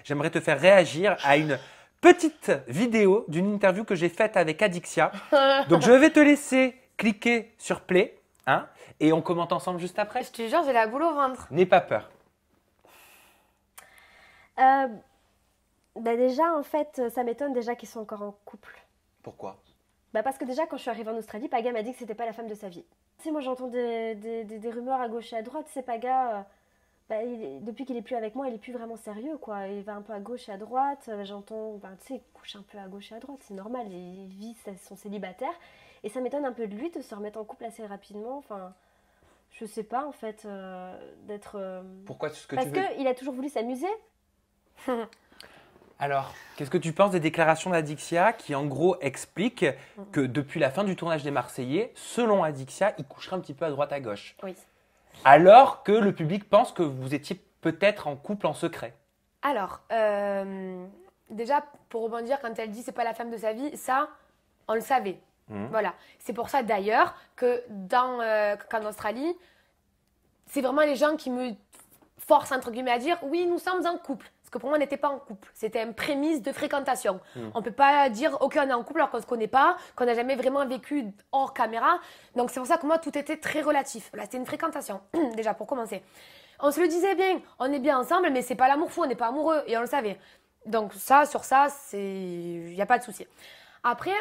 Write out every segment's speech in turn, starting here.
j'aimerais te faire réagir à une petite vidéo d'une interview que j'ai faite avec Adixia. Donc, je vais te laisser cliquer sur play hein, et on commente ensemble juste après. Je te jure, j'ai la boule au ventre. N'aie pas peur. Déjà, en fait, ça m'étonne déjà qu'ils sont encore en couple. Pourquoi? Parce que déjà, quand je suis arrivée en Australie, Paga m'a dit que c'était pas la femme de sa vie. Tu sais, moi, j'entends des rumeurs à gauche et à droite. C'est Paga, depuis qu'il est plus avec moi, il est plus vraiment sérieux, quoi. Il va un peu à gauche et à droite. J'entends, tu sais, il couche un peu à gauche et à droite. C'est normal, il vit son célibataire. Et ça m'étonne un peu de lui de se remettre en couple assez rapidement. Enfin, je sais pas, en fait, d'être... Pourquoi ce que Parce tu veux... qu'il a toujours voulu s'amuser. Alors, qu'est-ce que tu penses des déclarations d'Adixia qui, en gros, expliquent que depuis la fin du tournage des Marseillais, selon Adixia, il coucherait un petit peu à droite à gauche. Oui. Alors que le public pense que vous étiez peut-être en couple en secret. Alors, déjà, pour rebondir, quand elle dit c'est pas la femme de sa vie, ça, on le savait. Voilà. C'est pour ça, d'ailleurs, qu'en Australie, c'est vraiment les gens qui me forcent, entre guillemets, à dire oui, nous sommes en couple. Parce que pour moi, on n'était pas en couple. C'était une prémisse de fréquentation. On ne peut pas dire ok, on est en couple alors qu'on ne se connaît pas, qu'on n'a jamais vraiment vécu hors caméra. Donc, c'est pour ça que moi, tout était très relatif. Là, c'était une fréquentation, déjà, pour commencer. On se le disait bien, on est bien ensemble, mais c'est pas l'amour fou, on n'est pas amoureux. Et on le savait. Donc, sur ça, il n'y a pas de souci. Après,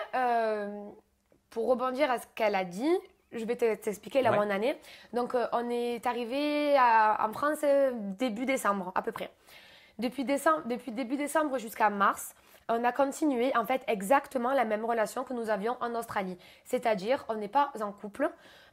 pour rebondir à ce qu'elle a dit, je vais t'expliquer mon année. Donc, on est arrivé en France début décembre, à peu près. Depuis début décembre jusqu'à mars, on a continué en fait exactement la même relation que nous avions en Australie. C'est-à-dire, on n'est pas en couple,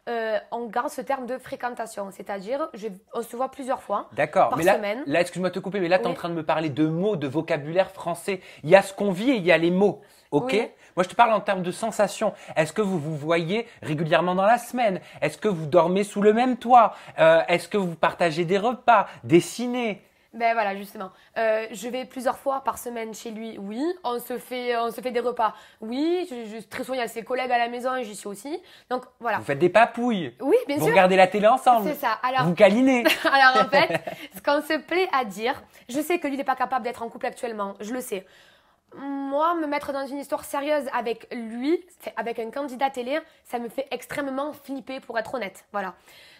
on garde ce terme de fréquentation. C'est-à-dire, on se voit plusieurs fois par semaine. Là, excuse-moi de te couper, mais là, tu es en train de me parler de mots, de vocabulaire français. Il y a ce qu'on vit et il y a les mots. Ok, oui. Moi, je te parle en termes de sensations. Est-ce que vous vous voyez régulièrement dans la semaine? Est-ce que vous dormez sous le même toit? Est-ce que vous partagez des repas, des ciné? Ben voilà, justement. Je vais plusieurs fois par semaine chez lui, oui. On se fait des repas, oui. Très souvent, il y a ses collègues à la maison et j'y suis aussi. Donc, voilà. Vous faites des papouilles? Oui, bien sûr. Vous regardez la télé ensemble? C'est ça. Alors, vous câlinez? Alors, en fait, ce qu'on se plaît à dire, je sais que lui n'est pas capable d'être en couple actuellement. Je le sais. Moi, me mettre dans une histoire sérieuse avec lui, avec un candidat télé, ça me fait extrêmement flipper, pour être honnête. Voilà.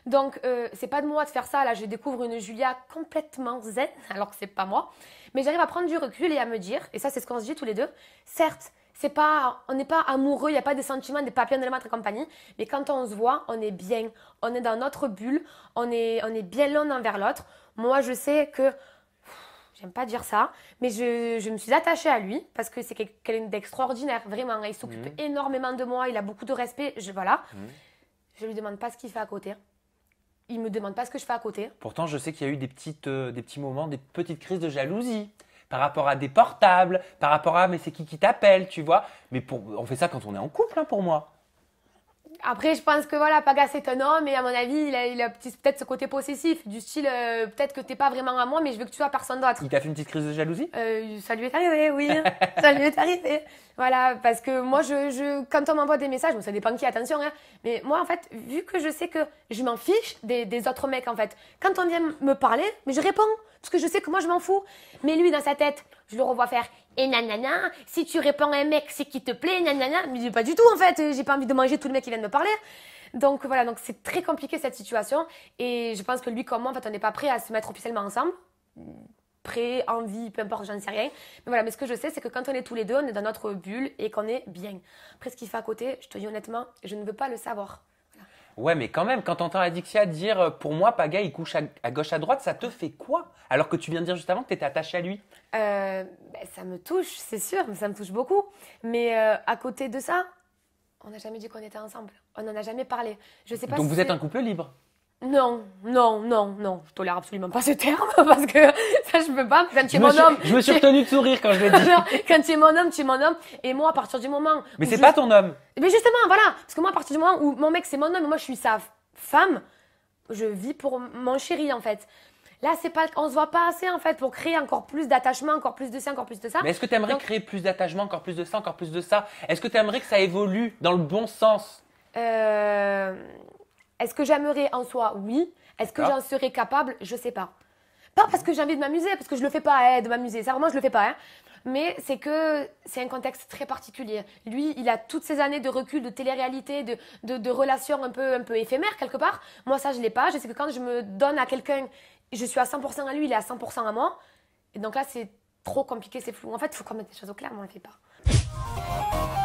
Donc, c'est pas de moi de faire ça. Là, je découvre une Julia complètement zen, alors que c'est pas moi. Mais j'arrive à prendre du recul et à me dire, et ça, c'est ce qu'on se dit tous les deux, certes, on n'est pas amoureux, il n'y a pas de sentiments, des papillons de la et compagnie, mais quand on se voit, on est bien. On est dans notre bulle, on est bien l'un envers l'autre. Moi, je sais que... J'aime pas dire ça, mais je me suis attachée à lui parce que c'est quelqu'un d'extraordinaire, vraiment. Il s'occupe énormément de moi, il a beaucoup de respect. Voilà. Je lui demande pas ce qu'il fait à côté. Il me demande pas ce que je fais à côté. Pourtant, je sais qu'il y a eu des petits moments, des petites crises de jalousie par rapport à des portables, par rapport à mais c'est qui t'appelle, tu vois. Mais on fait ça quand on est en couple, hein, pour moi. Après, je pense que voilà, Paga c'est un homme et à mon avis, il a peut-être ce côté possessif, du style peut-être que t'es pas vraiment à moi, mais je veux que tu sois personne d'autre. Il t'a fait une petite crise de jalousie? Ça lui est arrivé, oui. Ça lui est arrivé. Voilà, parce que moi, quand on m'envoie des messages, bon, ça dépend qui, attention, hein, mais moi, en fait, vu que je sais que je m'en fiche des autres mecs, en fait, quand on vient me parler, mais je réponds, parce que je sais que moi, je m'en fous. Mais lui, dans sa tête, je le revois faire et nanana, si tu réponds à un mec, c'est qu'il te plaît, nanana. Mais pas du tout, en fait, j'ai pas envie de manger tous les mecs qui viennent me parler. Donc voilà, donc c'est très compliqué cette situation. Et je pense que lui, comme moi, en fait, on n'est pas prêt à se mettre officiellement ensemble. Prêt, envie, peu importe, j'en sais rien. Mais voilà, mais ce que je sais, c'est que quand on est tous les deux, on est dans notre bulle et qu'on est bien. Après, ce qu'il fait à côté, je te dis honnêtement, je ne veux pas le savoir. Voilà. Ouais, mais quand même, quand t'entends Adixia dire pour moi, Paga, il couche à gauche, à droite, ça te fait quoi? Alors que tu viens de dire juste avant que t'étais attachée à lui. Ça me touche, c'est sûr, mais ça me touche beaucoup. Mais à côté de ça, on n'a jamais dit qu'on était ensemble. On n'en a jamais parlé. Je sais pas. Donc vous êtes un couple libre? Non. Je tolère absolument pas ce terme parce que ça, je peux pas. Quand tu es mon homme. Je me suis retenu de sourire quand je l'ai dit. Quand tu es mon homme, tu es mon homme. Et moi, à partir du moment. Mais c'est pas ton homme. Mais justement, voilà. Parce que moi, à partir du moment où mon mec, c'est mon homme et moi, je suis sa femme, je vis pour mon chéri, en fait. Là, on se voit pas assez, en fait, pour créer encore plus d'attachement, encore plus de ça, encore plus de ça. Mais est-ce que tu aimerais créer plus d'attachement, encore plus de ça, encore plus de ça? Est-ce que tu aimerais que ça évolue dans le bon sens? Est-ce que j'aimerais en soi? Oui. Est-ce que j'en serais capable? Je sais pas. Pas parce que j'ai envie de m'amuser, parce que je le fais pas, hein, de m'amuser. Ça, vraiment, je le fais pas. Hein. Mais c'est que c'est un contexte très particulier. Lui, il a toutes ces années de recul, de télé-réalité, de relations un peu éphémères, quelque part. Moi, ça, je l'ai pas. Je sais que quand je me donne à quelqu'un, je suis à 100% à lui, il est à 100% à moi. Et donc là, c'est trop compliqué, c'est flou. En fait, il faut qu'on mette les choses au clair, mais on ne le fait pas.